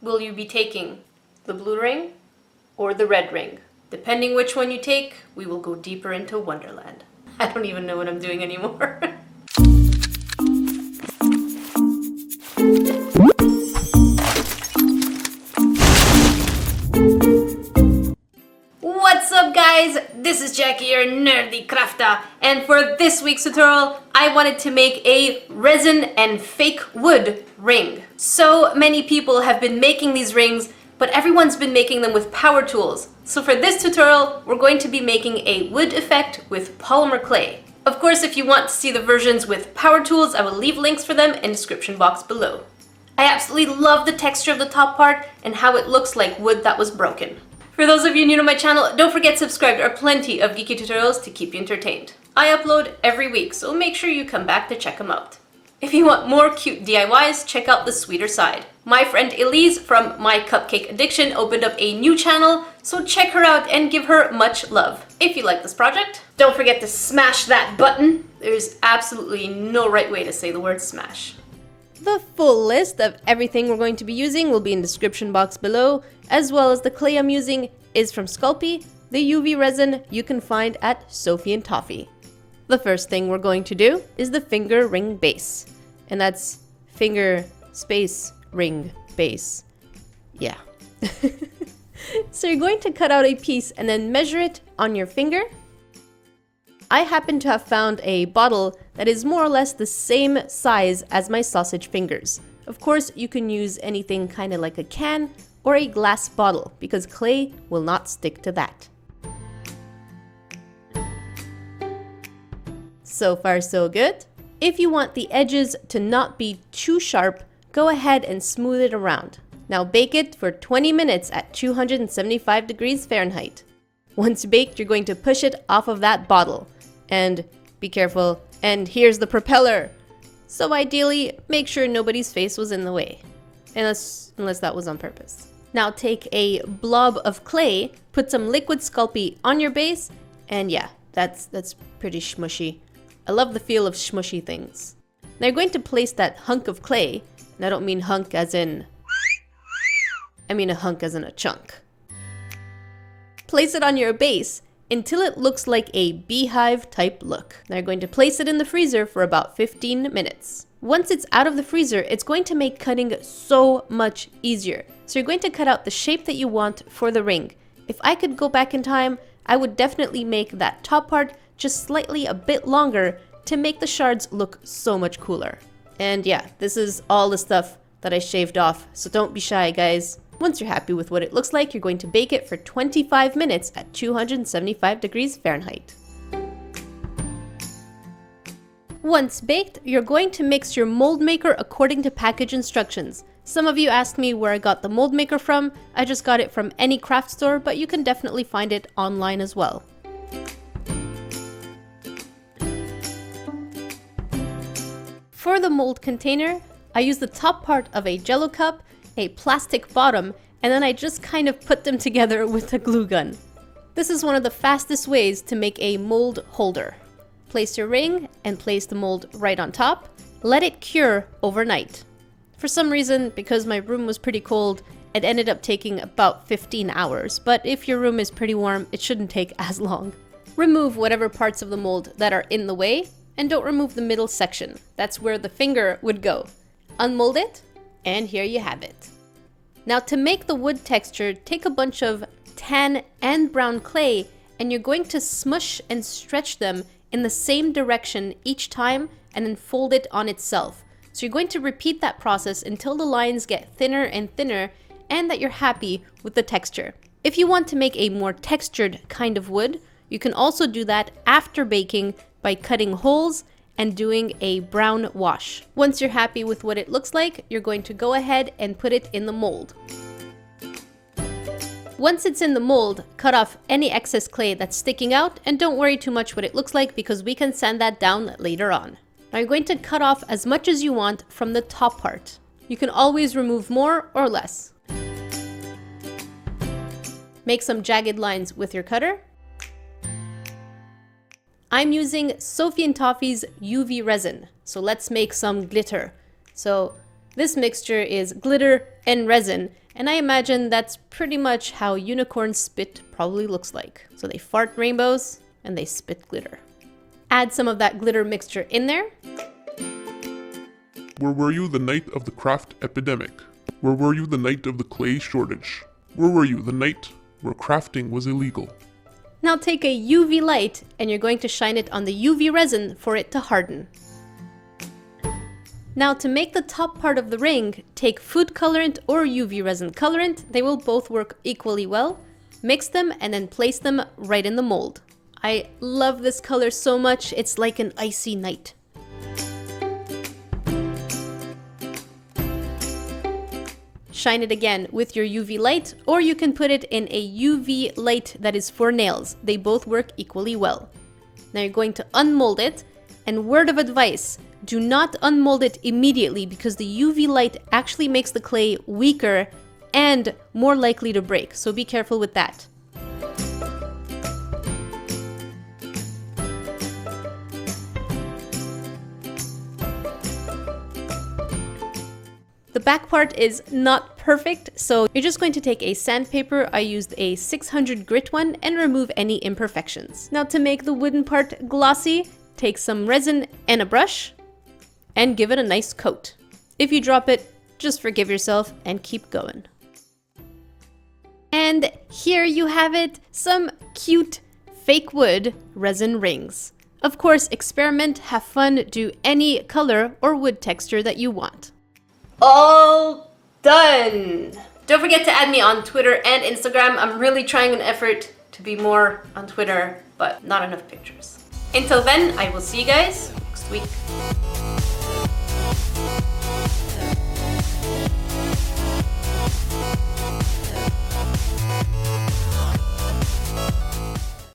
Will you be taking the blue ring or the red ring? Depending which one you take, we will go deeper into Wonderland. I don't even know what I'm doing anymore. What's up guys? This is Jackie, your Nerdecrafter, and for this week's tutorial, I wanted to make a resin and fake wood ring. So many people have been making these rings, but everyone's been making them with power tools. So for this tutorial, we're going to be making a wood effect with polymer clay. Of course, if you want to see the versions with power tools, I will leave links for them in the description box below. I absolutely love the texture of the top part and how it looks like wood that was broken. For those of you new to my channel, don't forget to subscribe. There are plenty of geeky tutorials to keep you entertained. I upload every week, so make sure you come back to check them out. If you want more cute DIYs, check out the sweeter side. My friend Elise from My Cupcake Addiction opened up a new channel, so check her out and give her much love. If you like this project, don't forget to smash that button. There's absolutely no right way to say the word smash. The full list of everything we're going to be using will be in the description box below, as well as the clay I'm using is from Sculpey. The UV resin you can find at Sophie and Toffee. The first thing we're going to do is the finger ring base, and that's finger space ring base. Yeah. So you're going to cut out a piece and then measure it on your finger. I happen to have found a bottle that is more or less the same size as my sausage fingers. Of course, you can use anything kind of like a can or a glass bottle because clay will not stick to that. So far, so good. If you want the edges to not be too sharp, go ahead and smooth it around. Now bake it for 20 minutes at 275 degrees Fahrenheit. Once baked, you're going to push it off of that bottle. And be careful, and here's the propeller. So ideally, make sure nobody's face was in the way. Unless that was on purpose. Now take a blob of clay, put some liquid Sculpey on your base, and yeah, that's pretty smushy. I love the feel of smushy things. Now you're going to place that hunk of clay, and I don't mean hunk as in... I mean a hunk as in a chunk. Place it on your base until it looks like a beehive type look. Now you're going to place it in the freezer for about 15 minutes. Once it's out of the freezer, it's going to make cutting so much easier. So you're going to cut out the shape that you want for the ring. If I could go back in time, I would definitely make that top part just slightly a bit longer to make the shards look so much cooler. And yeah, this is all the stuff that I shaved off, so don't be shy, guys. Once you're happy with what it looks like, you're going to bake it for 25 minutes at 275 degrees Fahrenheit. Once baked, you're going to mix your mold maker according to package instructions. Some of you asked me where I got the mold maker from. I just got it from any craft store, but you can definitely find it online as well. For the mold container, I use the top part of a Jello cup, a plastic bottom, and then I just kind of put them together with a glue gun. This is one of the fastest ways to make a mold holder. Place your ring and place the mold right on top. Let it cure overnight. For some reason, because my room was pretty cold, it ended up taking about 15 hours, but if your room is pretty warm, it shouldn't take as long. Remove whatever parts of the mold that are in the way, and don't remove the middle section. That's where the finger would go. Unmold it, and here you have it. Now to make the wood texture, take a bunch of tan and brown clay, and you're going to smush and stretch them in the same direction each time and then fold it on itself. So you're going to repeat that process until the lines get thinner and thinner and that you're happy with the texture. If you want to make a more textured kind of wood, you can also do that after baking by cutting holes and doing a brown wash. Once you're happy with what it looks like, you're going to go ahead and put it in the mold. Once it's in the mold, cut off any excess clay that's sticking out and don't worry too much what it looks like because we can sand that down later on. Now you're going to cut off as much as you want from the top part. You can always remove more or less. Make some jagged lines with your cutter. I'm using Sophie and Toffee's UV resin, so let's make some glitter. So This mixture is glitter and resin, and I imagine that's pretty much how unicorn spit probably looks like. So they fart rainbows and they spit glitter. Add some of that glitter mixture in there. Where were you the night of the craft epidemic? Where were you the night of the clay shortage? Where were you the night where crafting was illegal? Now take a UV light and you're going to shine it on the UV resin for it to harden. Now to make the top part of the ring, take food colorant or UV resin colorant. They will both work equally well. Mix them and then place them right in the mold. I love this color so much, it's like an icy night. Shine it again with your UV light, or you can put it in a UV light that is for nails. They both work equally well. Now you're going to unmold it, and word of advice, do not unmold it immediately because the UV light actually makes the clay weaker and more likely to break, so be careful with that. The back part is not perfect, so you're just going to take a sandpaper. I used a 600 grit one and remove any imperfections. Now to make the wooden part glossy, take some resin and a brush and give it a nice coat. If you drop it, just forgive yourself and keep going. And here you have it, some cute fake wood resin rings. Of course, experiment, have fun, do any color or wood texture that you want. All done! Don't forget to add me on Twitter and Instagram. I'm really trying an effort to be more on Twitter, but not enough pictures. Until then, I will see you guys next week.